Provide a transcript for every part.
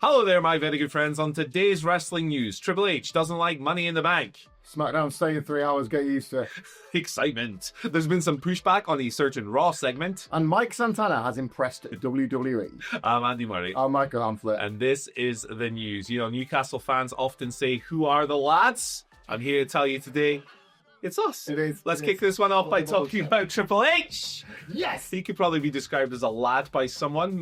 Hello there, my very good friends. On today's wrestling news, Triple H doesn't like Money in the Bank. SmackDown staying 3 hours, get used to it. Excitement. There's been some pushback on the Search and Raw segment. And Mike Santana has impressed WWE. I'm Andy Murray. I'm Michael Hamflet. And this is the news. You know, Newcastle fans often say, who are the lads? I'm here to tell you today, it's us. It is. Let's kick this one off by talking about Triple H. Yes! He could probably be described as a lad by someone.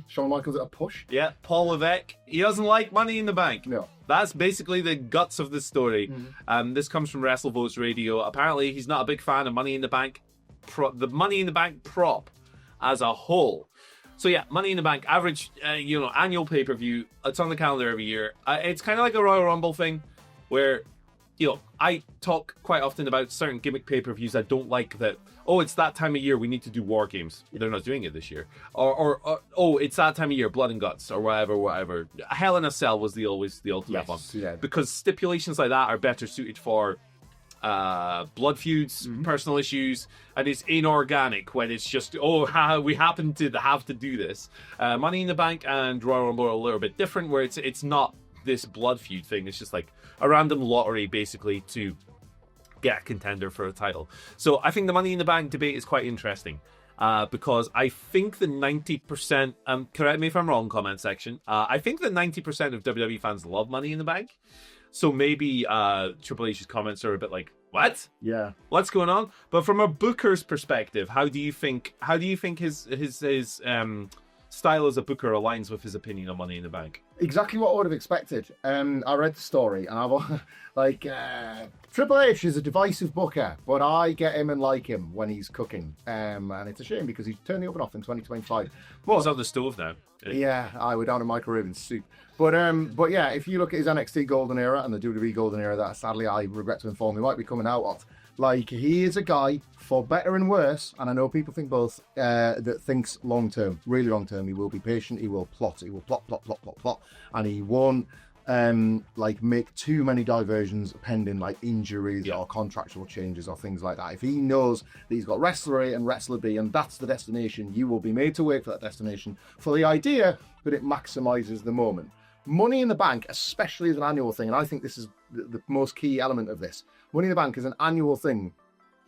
Shawn Michaels at a push? Yeah, Paul Levesque. He doesn't like Money in the Bank. No. That's basically the guts of the story. This comes from WrestleVotes Radio. Apparently, he's not a big fan of Money in the Bank, the Money in the Bank prop as a whole. So yeah, Money in the Bank, average, annual pay-per-view. It's on the calendar every year. It's kind of like a Royal Rumble thing, where, I talk quite often about certain gimmick pay-per-views I don't like that. Oh, it's that time of year, we need to do War Games. They're not doing it this year. Or oh, it's that time of year, Blood and Guts, or whatever. Hell in a Cell was the ultimate one. Yeah. Because stipulations like that are better suited for blood feuds, personal issues, and it's inorganic when it's just, we happen to have to do this. Money in the Bank and Royal Rumble are a little bit different, where it's not this blood feud thing. It's just like a random lottery, basically, to get a contender for a title. So I think the Money in the Bank debate is quite interesting, because I think the 90%, correct me if I'm wrong, comment section, I think that 90% of WWE fans love Money in the Bank. So maybe Triple H's comments are a bit like, what? Yeah. What's going on? But from a booker's perspective, how do you think his style as a booker aligns with his opinion on Money in the Bank? Exactly what I would have expected. I read the story and Triple H is a divisive booker, but I get him and like him when he's cooking. And it's a shame because he's turning up and off in 2025. Well, it's on the stove now. Yeah, I were down in Michael Raven's soup. But yeah, if you look at his NXT Golden Era and the WWE Golden Era that sadly I regret to inform he might be coming out of, like, he is a guy, for better and worse, and I know people think both, that thinks long term, really long term. He will be patient, he will plot, and he won't make too many diversions pending like injuries or contractual changes or things like that. If he knows that he's got Wrestler A and Wrestler B and that's the destination, you will be made to wait for that destination for the idea that it maximizes the moment. Money in the Bank, especially as an annual thing, and I think this is the most key element of this. Money in the Bank is an annual thing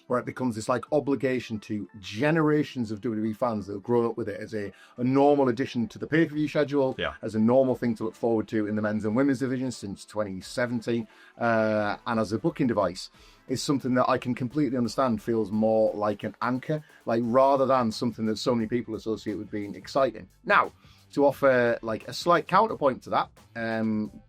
where it becomes this like obligation to generations of WWE fans that have grown up with it as a normal addition to the pay-per-view schedule, as a normal thing to look forward to in the men's and women's division since 2017, and as a booking device. Is something that I can completely understand feels more like an anchor, like rather than something that so many people associate with being exciting. Now, to offer like a slight counterpoint to that,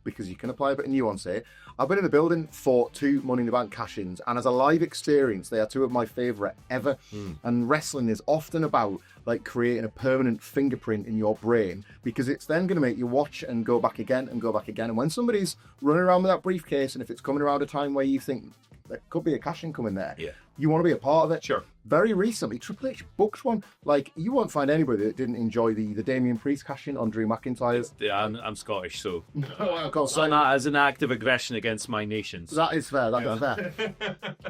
because you can apply a bit of nuance here, I've been in the building for 2 Money in the Bank cash-ins, and as a live experience, they are 2 of my favourite ever. And wrestling is often about like creating a permanent fingerprint in your brain, because it's then going to make you watch and go back again and go back again. And when somebody's running around with that briefcase, and if it's coming around a time where you think there could be a cash-in coming there, you want to be a part of it. Sure. Very recently, Triple H booked one. Like, you won't find anybody that didn't enjoy the Damian Priest cash-in on Drew McIntyre. Yeah, I'm Scottish, so Of course, not as an act of aggression against my nations. that is fair. That is fair.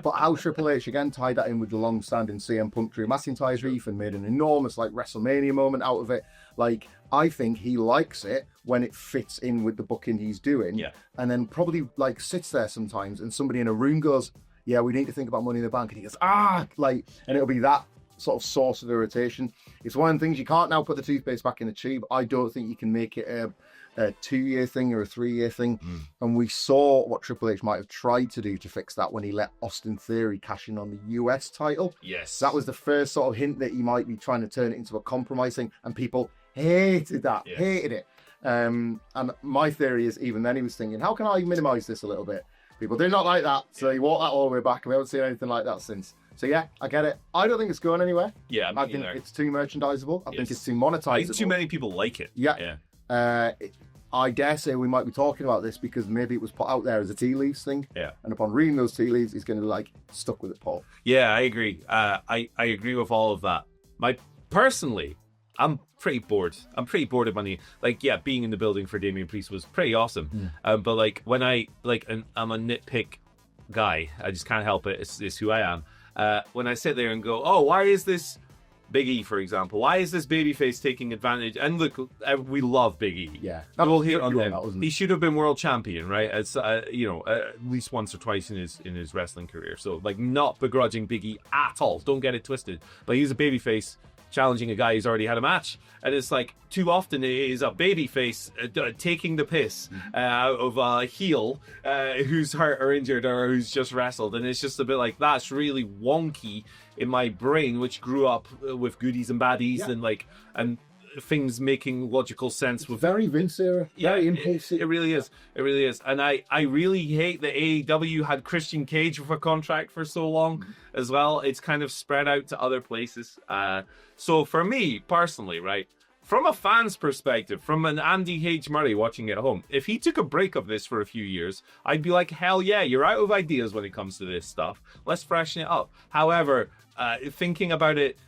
But how Triple H again tied that in with the long-standing CM Punk Drew McIntyre's beef and made an enormous like WrestleMania moment out of it. Like, I think he likes it when it fits in with the booking he's doing, and then probably like sits there sometimes, and somebody in a room goes, "Yeah, we need to think about Money in the Bank," and he goes, and it'll be that sort of source of irritation. It's one of the things you can't now put the toothpaste back in the tube. I don't think you can make it a 2-year thing or a 3-year thing. And we saw what Triple H might have tried to do to fix that when he let Austin Theory cash in on the US title. Yes. That was the first sort of hint that he might be trying to turn it into a compromise thing, and people hated that, hated it. And my theory is even then he was thinking, how can I minimize this a little bit? People did not like that, so he walked that all the way back, and we haven't seen anything like that since. So yeah, I get it. I don't think it's going anywhere. Yeah, I think it's too merchandisable. I think it's too monetizable. I think too many people like it. Yeah. I dare say we might be talking about this because maybe it was put out there as a tea leaves thing. Yeah. And upon reading those tea leaves, he's going to like stuck with it, Paul. Yeah, I agree. I agree with all of that. Personally, I'm pretty bored. I'm pretty bored of Money. Like, yeah, being in the building for Damian Priest was pretty awesome. But like when I'm a nitpick guy. I just can't help it. It's who I am. When I sit there and go, oh, why is this Big E, for example. Why is this babyface taking advantage? And look, we love Big E. Yeah. We'll hate on him. He should have been world champion, right? As at least once or twice in his wrestling career. So, like, not begrudging Big E at all. Don't get it twisted. But he's a babyface challenging a guy who's already had a match, and it's like too often it is a babyface taking the piss out of a heel who's hurt or injured or who's just wrestled, and it's just a bit like that's really wonky in my brain, which grew up with goodies and baddies and things making logical sense with very Vince era. Very impulsive. It really is. It really is. And I really hate that AEW had Christian Cage with a contract for so long as well. It's kind of spread out to other places. So for me personally, right, from a fan's perspective, from an Andy H. Murray watching at home, if he took a break of this for a few years, I'd be like, hell yeah, you're out of ideas when it comes to this stuff. Let's freshen it up. However, thinking about it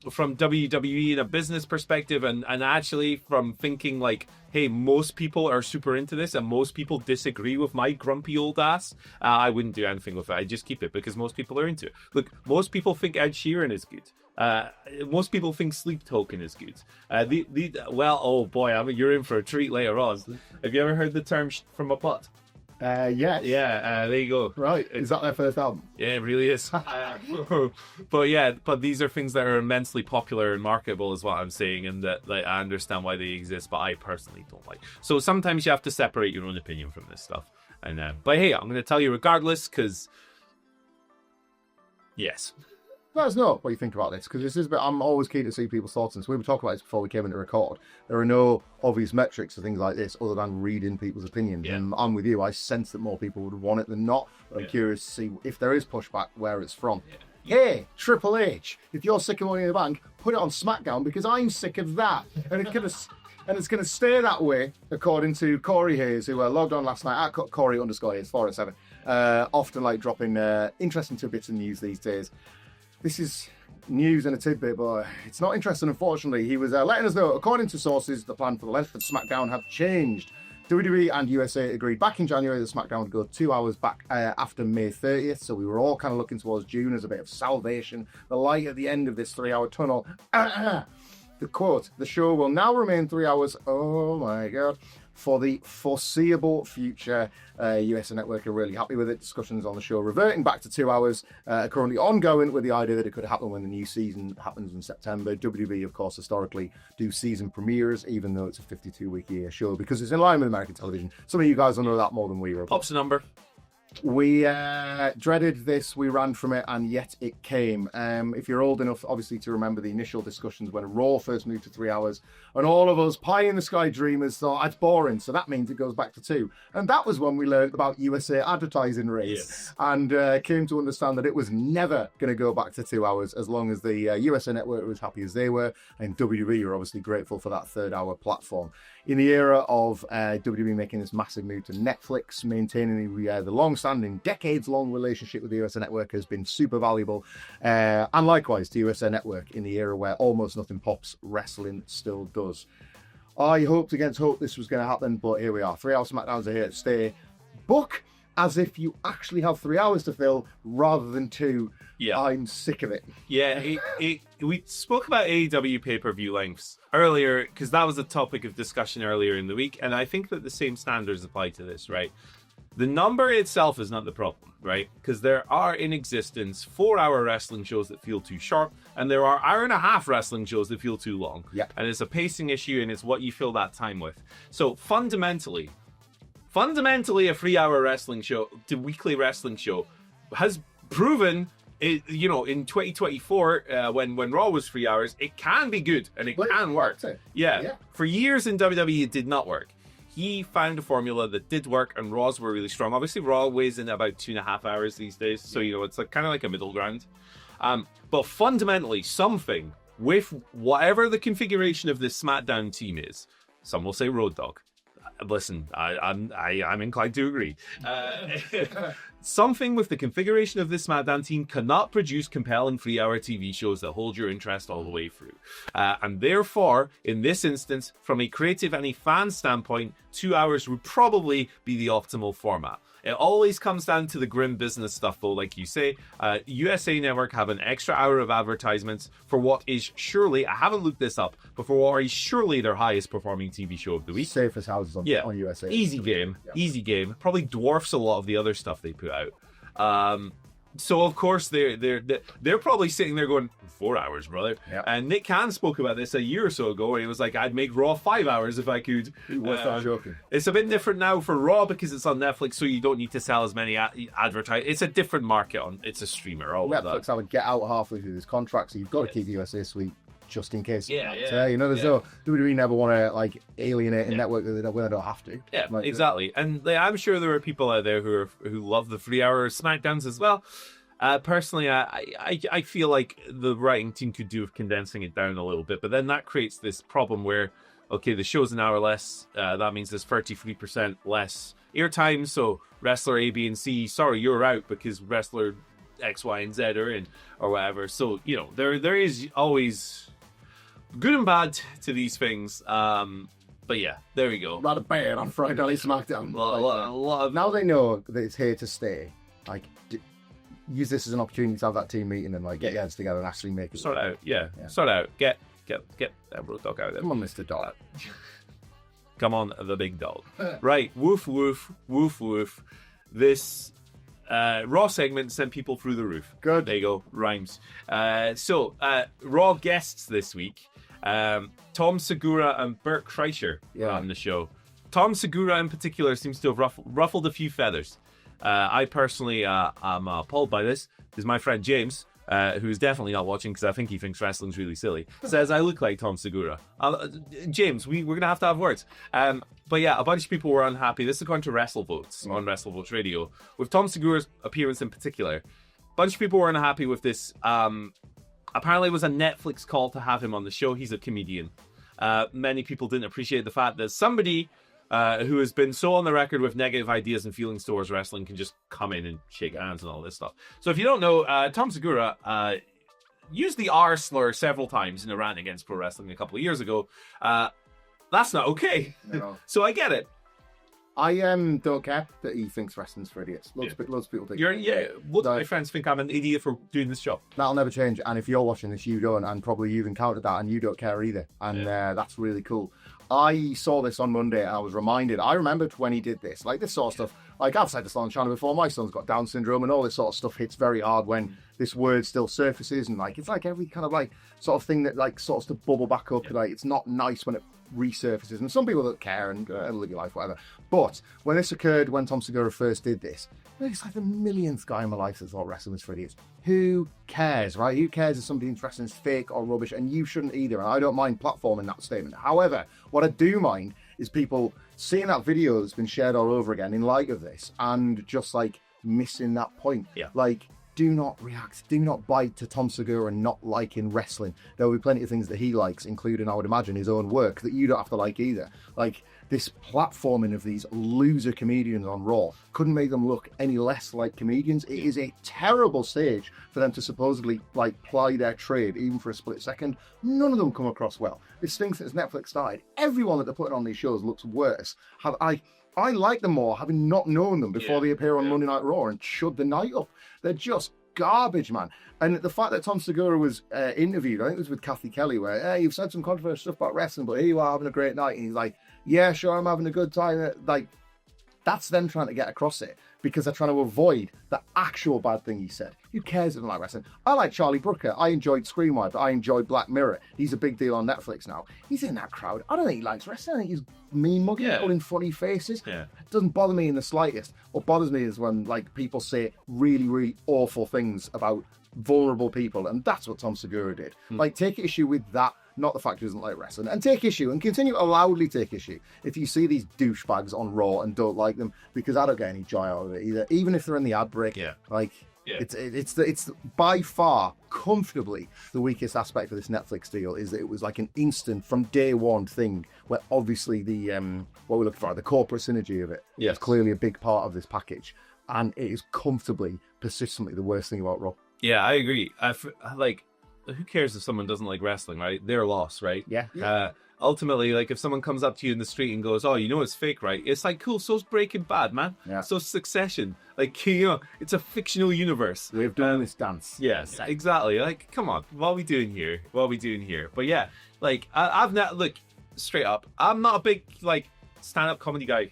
from WWE in a business perspective and actually from thinking like, hey, most people are super into this and most people disagree with my grumpy old ass, I wouldn't do anything with it. I just keep it because most people are into it. Look, most people think Ed Sheeran is good. Most people think Sleep Token is good. Oh boy, you're in for a treat later on. Have you ever heard the term from a putt? Yes. Yeah, there you go. Right. Is that their first album? Yeah, it really is. But these are things that are immensely popular and marketable is what I'm saying, and that like I understand why they exist, but I personally don't like. So sometimes you have to separate your own opinion from this stuff. And but hey, I'm going to tell you regardless, because yes. Let us know what you think about this, because this is a bit, I'm always keen to see people's thoughts, and so we were talking about this before we came in to record. There are no obvious metrics or things like this other than reading people's opinions. Yeah. And I'm with you. I sense that more people would want it than not. But I'm curious to see if there is pushback, where it's from. Yeah. Hey, Triple H, if you're sick of Money in the Bank, put it on SmackDown, because I'm sick of that. And it's going to stay that way, according to Corey Hayes, who logged on last night at Corey_Hayes 407. Often like dropping interesting tidbits in news these days. This is news and a tidbit, but it's not interesting, unfortunately. He was letting us know, according to sources, the plan for the length of SmackDown have changed. WWE and USA agreed back in January that SmackDown would go 2 hours back after May 30th, so we were all kind of looking towards June as a bit of salvation, the light at the end of this 3-hour tunnel. The quote, the show will now remain 3 hours, oh my god, for the foreseeable future. USA Network are really happy with it. Discussions on the show reverting back to 2 hours are currently ongoing, with the idea that it could happen when the new season happens in September. WWE, of course, historically do season premieres, even though it's a 52-week-a-year show, because it's in line with American television. Some of you guys will know that more than we are. Pops a number. We dreaded this, we ran from it, and yet it came. If you're old enough, obviously, to remember the initial discussions when Raw first moved to 3 hours, and all of us pie-in-the-sky dreamers thought, it's boring, so that means it goes back to 2. And that was when we learned about USA advertising rates, and came to understand that it was never going to go back to 2 hours as long as the USA Network was happy as they were, and WWE are obviously grateful for that third-hour platform. In the era of WWE making this massive move to Netflix, maintaining the long-standing, decades-long relationship with the USA Network has been super valuable. And likewise to USA Network in the era where almost nothing pops, wrestling still does. I hoped against hope this was going to happen, but here we are. 3 hour SmackDowns are here to stay. Book as if you actually have 3 hours to fill rather than 2. Yeah. I'm sick of it. Yeah, we spoke about AEW pay-per-view lengths earlier, because that was a topic of discussion earlier in the week, and I think that the same standards apply to this, right? The number itself is not the problem, right? Because there are in existence 4-hour wrestling shows that feel too short, and there are hour-and-a-half wrestling shows that feel too long. Yep. And it's a pacing issue, and it's what you fill that time with. So fundamentally, a 3-hour wrestling show, the weekly wrestling show, has proven it, in 2024, when Raw was 3 hours, it can be good and it can work. Yeah. For years in WWE, it did not work. He found a formula that did work, and Raws were really strong. Obviously, Raw weighs in about 2.5 hours these days, so it's like kind of like a middle ground. But fundamentally, something with whatever the configuration of this SmackDown team is, some will say Road Dogg. Listen, I'm inclined to agree. Something with the configuration of this SmackDown team cannot produce compelling 3-hour TV shows that hold your interest all the way through. And therefore, in this instance, from a creative and a fan standpoint, 2 hours would probably be the optimal format. It always comes down to the grim business stuff, though, like you say. USA Network have an extra hour of advertisements for what is surely, I haven't looked this up, but for what is surely their highest performing TV show of the week. Safest houses on USA. Easy game. Probably dwarfs a lot of the other stuff they put out. So of course they're probably sitting there going 4 hours, brother. Yep. And Nick Khan spoke about this a year or so ago, where he was like, "I'd make Raw 5 hours if I could." What's that joking? It's a bit different now for Raw because it's on Netflix, so you don't need to sell as many advertise. It's a different market it's a streamer. All of that. Netflix, I would get out halfway through this contract, so you've got to keep USA Suite just in case. Yeah. There's no WWE never want to like alienate a network that they don't have to. Yeah, exactly. And I'm sure there are people out there who love the 3-hour SmackDowns as well. Personally, I feel like the writing team could do with condensing it down a little bit, but then that creates this problem where, okay, the show's an hour less. That means there's 33% less airtime. So wrestler A, B, and C, sorry, you're out because wrestler X, Y, and Z are in, or whatever. So there is always good and bad to these things. But yeah, there we go. Rather bad on Friday Night SmackDown. A lot of now they know that it's here to stay. Like, use this as an opportunity to have that team meeting and like get your heads together and actually make it sort it out. Yeah, sort it out. Get that Road Dog out there. Come on, Mr. Dog. Come on, the big dog. Right, woof woof woof woof. This Raw segment sent people through the roof. Good. There you go, rhymes. So Raw guests this week: Tom Segura and Bert Kreischer on the show. Tom Segura in particular seems to have ruffled a few feathers. I personally am appalled by this because my friend James, who is definitely not watching because I think he thinks wrestling's really silly, says I look like Tom Segura. James, we're going to have words. But yeah, a bunch of people were unhappy. This is according to WrestleVotes on WrestleVotes Radio. With Tom Segura's appearance in particular, a bunch of people were unhappy with this. Apparently it was a Netflix call to have him on the show. He's a comedian. Many people didn't appreciate the fact that somebody who has been so on the record with negative ideas and feelings towards wrestling can just come in and shake hands and all this stuff. So if you don't know, Tom Segura used the R slur several times in a rant against pro wrestling a couple of years ago. That's not okay. No. So I get it. I don't care that he thinks wrestling's for idiots. Loads of people think. Lots of my friends think I'm an idiot for doing this job. That'll never change. And if you're watching this, you don't, and probably you've encountered that, and you don't care either. And that's really cool. I saw this on Monday and I was reminded. I remembered when he did this, like this sort of stuff. Like I've said this on the channel before, my son's got Down syndrome and all this sort of stuff hits very hard when this word still surfaces, and like it's like every kind of like sort of thing that like starts to bubble back up. Like it's not nice when it resurfaces, and some people don't care and live your life, whatever. But when this occurred, when Tom Segura first did this, it's like the millionth guy in my life that thought wrestling was for idiots. Who cares, right? Who cares if somebody thinks wrestling's fake or rubbish? And you shouldn't either. And I don't mind platforming that statement. However, what I do mind is people seeing that video that's been shared all over again in light of this and just like missing that point. Yeah. Like, do not react, do not bite to Tom Segura not liking wrestling. There will be plenty of things that he likes, including, I would imagine, his own work that you don't have to like either. Like, this platforming of these loser comedians on Raw couldn't make them look any less like comedians. It is a terrible stage for them to supposedly, like, ply their trade, even for a split second. None of them come across well. This thing since Netflix started, everyone that they're putting on these shows looks worse. I like them more, having not known them before they appear on Monday Night Raw and shut the night up. They're just garbage, man. And the fact that Tom Segura was interviewed, I think it was with Kathy Kelly, where, hey, you've said some controversial stuff about wrestling, but here you are having a great night. And he's like, yeah, sure, I'm having a good time. Like, that's them trying to get across it because they're trying to avoid the actual bad thing he said. Who cares if I like wrestling? I like Charlie Brooker. I enjoyed Screen Wipe. I enjoyed Black Mirror. He's a big deal on Netflix now. He's in that crowd. I don't think he likes wrestling. I think he's mean mugging, pulling funny faces. Yeah. It doesn't bother me in the slightest. What bothers me is when like people say really, really awful things about vulnerable people, and that's what Tom Segura did. Like, take issue with that, not the fact he doesn't like wrestling, and take issue and continue to loudly take issue if you see these douchebags on Raw and don't like them, because I don't get any joy out of it either, even if they're in the ad break. It's by far comfortably the weakest aspect of this Netflix deal is that it was like an instant from day one thing where obviously the what we're looking for, the corporate synergy of it is clearly a big part of this package, and it is comfortably, persistently the worst thing about Raw. Yeah, I agree. Like, who cares if someone doesn't like wrestling, right? Their loss, right? Yeah. ultimately, like, if someone comes up to you in the street and goes, "Oh, you know it's fake, right?" It's like, cool. So's Breaking Bad, man. Yeah. So's Succession. Like, you know, it's a fictional universe. We've done this dance. Yes, exactly. Like, come on, what are we doing here? What are we doing here? But yeah, like, I've not look straight up. I'm not a big like stand-up comedy guy.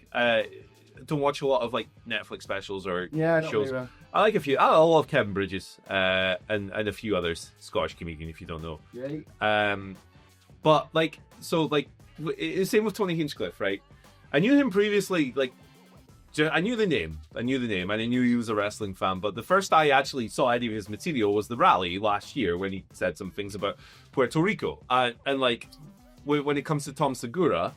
Don't watch a lot of like Netflix specials or shows. I like a few. I love Kevin Bridges and a few others. Scottish comedian, if you don't know. Yeah. But like, so like, same with Tony Hinchcliffe, right? I knew him previously. Like, I knew the name, and I knew he was a wrestling fan. But the first I actually saw any of his material was the rally last year when he said some things about Puerto Rico. And like, when it comes to Tom Segura,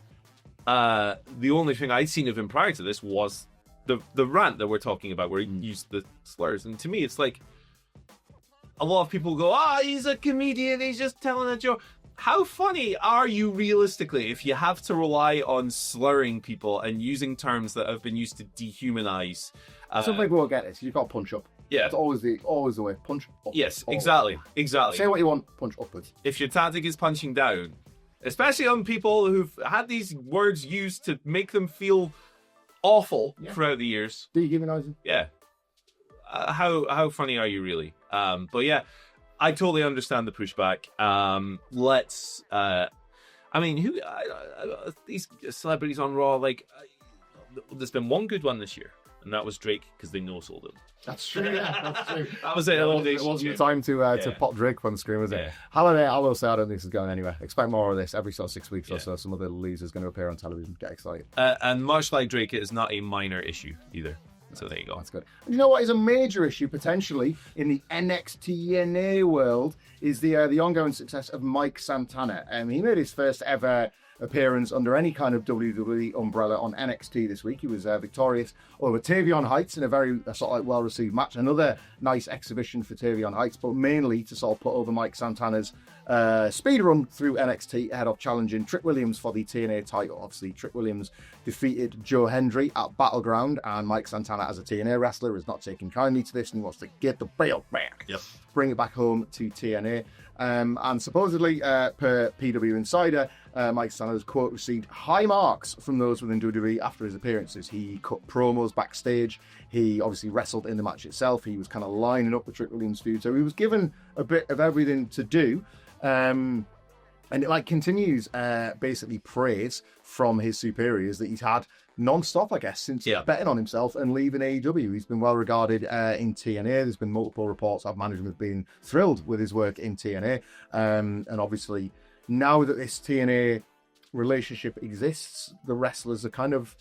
the only thing I'd seen of him prior to this was the rant that we're talking about, where he used the slurs. And to me, it's like, a lot of people go, he's a comedian, he's just telling a joke. How funny are you realistically if you have to rely on slurring people and using terms that have been used to dehumanize? Some people will get this. You've got to punch up. Yeah. It's always the way. Punch up. Yes, exactly. Say what you want, punch upwards. If your tactic is punching down, especially on people who've had these words used to make them feel awful throughout the years. Dehumanizing. Yeah. How funny are you really? But yeah, I totally understand the pushback. These celebrities on Raw, like, there's been one good one this year, and that was Drake, because they no-sold him. That's true. Yeah, that's true. That was it. It wasn't the time to pop Drake on the screen, was it? Yeah. Holiday, I will say, I don't think this is going anywhere. Expect more of this every sort of 6 weeks or so. Some other loser's going to appear on television. Get excited. And much like Drake, it is not a minor issue either. So there you go. That's good. And you know what is a major issue potentially in the NXT TNA world is the ongoing success of Mike Santana. He made his first ever appearance under any kind of WWE umbrella on NXT this week. He was victorious over Tavion Heights in a very sort of like well-received match. Another nice exhibition for Tavion Heights, but mainly to sort of put over Mike Santana's speed run through NXT ahead of challenging Trick Williams for the TNA title. Obviously, Trick Williams defeated Joe Hendry at Battleground, and Mike Santana, as a TNA wrestler, is not taking kindly to this and he wants to get the belt back. Yep. Bring it back home to TNA. And supposedly, per PW Insider, Mike Santana's quote received high marks from those within WWE after his appearances. He cut promos backstage. He obviously wrestled in the match itself. He was kind of lining up the Trick Williams feud. So he was given a bit of everything to do. And it like continues basically praise from his superiors that he's had non-stop, I guess, since betting on himself and leaving AEW. He's been well regarded in TNA. There's been multiple reports of management being thrilled with his work in TNA. And obviously, now that this TNA relationship exists, the wrestlers are kind of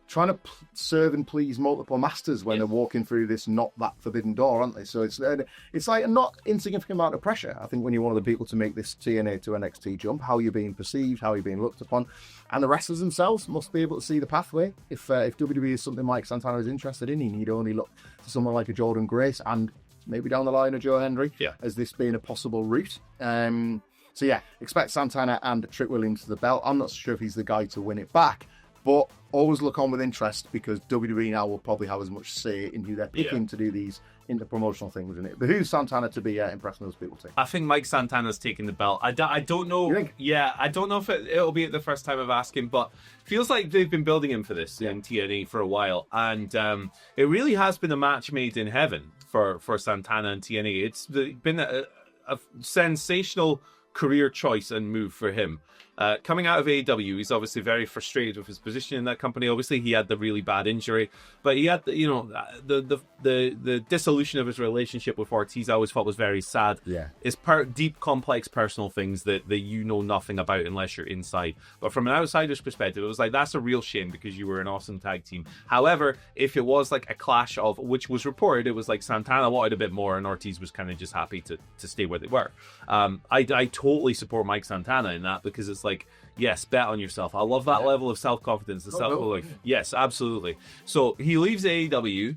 trying to serve and please multiple masters when they're walking through this not that forbidden door, aren't they? So it's like a not insignificant amount of pressure, I think, when you're one of the people to make this TNA to NXT jump, how you're being perceived, how you're being looked upon, and the wrestlers themselves must be able to see the pathway. If WWE is something Mike Santana is interested in, he need only look to someone like a Jordan Grace and maybe down the line a Joe Hendry as this being a possible route. So yeah, expect Santana and Trick Williams to the belt. I'm not sure if he's the guy to win it back, but always look on with interest, because WWE now will probably have as much say in who they're picking to do these interpromotional things, isn't it? But who's Santana to be impressing those people to? I think Mike Santana's taking the belt. I don't know. You think? Yeah, I don't know if it'll be at the first time of asking, but feels like they've been building him for this in TNA for a while, and it really has been a match made in heaven for Santana and TNA. It's been a sensational career choice and move for him. Coming out of AEW, he's obviously very frustrated with his position in that company. Obviously, he had the really bad injury, but he had the dissolution of his relationship with Ortiz. I always thought was very sad. Yeah, it's deep, complex personal things that you know nothing about unless you're inside. But from an outsider's perspective, it was like, that's a real shame, because you were an awesome tag team. However, if it was like a clash of, which was reported, it was like Santana wanted a bit more and Ortiz was kind of just happy to stay where they were. I totally support Mike Santana in that, because it's like, yes, bet on yourself. I love that level of self-confidence. Yes, absolutely. So he leaves AEW.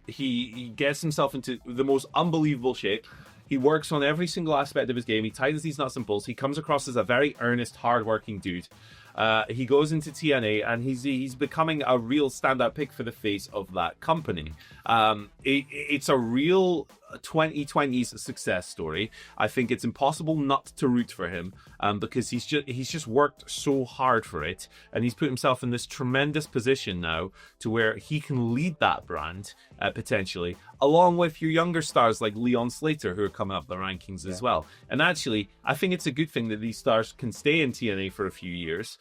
He gets himself into the most unbelievable shape. He works on every single aspect of his game. He tightens these nuts and bolts. He comes across as a very earnest, hard-working dude. He goes into TNA, and he's becoming a real standout pick for the face of that company. It's a real 2020's success story. I think it's impossible not to root for him, because he's just worked so hard for it, and he's put himself in this tremendous position now to where he can lead that brand potentially, along with your younger stars like Leon Slater, who are coming up the rankings as well. And actually, I think it's a good thing that these stars can stay in TNA for a few years,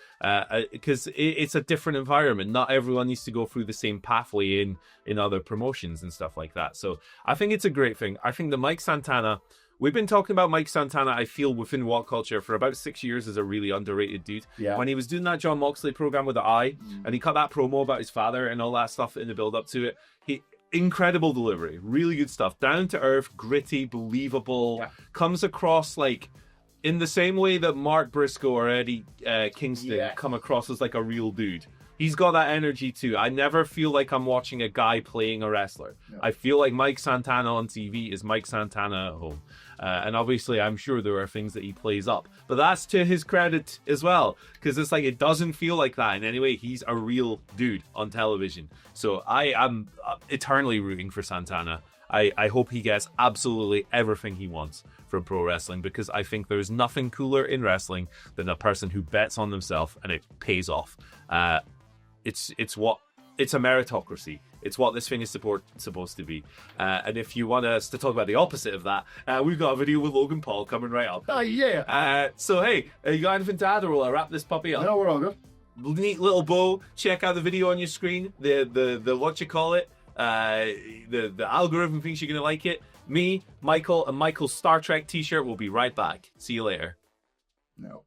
because it's a different environment. Not everyone needs to go through the same pathway in other promotions and stuff like that. So I think it's a great thing. I think that Mike Santana, we've been talking about Mike Santana, I feel, within WhatCulture for about 6 years as a really underrated dude. Yeah. When he was doing that John Moxley program with the Eye, and he cut that promo about his father and all that stuff in the build up to it, incredible delivery, really good stuff, down to earth, gritty, believable, comes across like in the same way that Mark Briscoe or Eddie Kingston come across as like a real dude. He's got that energy too. I never feel like I'm watching a guy playing a wrestler. No. I feel like Mike Santana on TV is Mike Santana at home. And obviously, I'm sure there are things that he plays up. But that's to his credit as well. Because it's like, it doesn't feel like that in any way. He's a real dude on television. So I am eternally rooting for Santana. I hope he gets absolutely everything he wants from pro wrestling, because I think there's nothing cooler in wrestling than a person who bets on themselves and it pays off. It's a meritocracy. It's what this thing is supposed to be. And if you want us to talk about the opposite of that, we've got a video with Logan Paul coming right up. Oh, yeah. So, hey, you got anything to add, or will I wrap this puppy up? No, we're all good. Neat little bow. Check out the video on your screen. The the algorithm thinks you're going to like it. Me, Michael, and Michael's Star Trek t-shirt will be right back. See you later. No.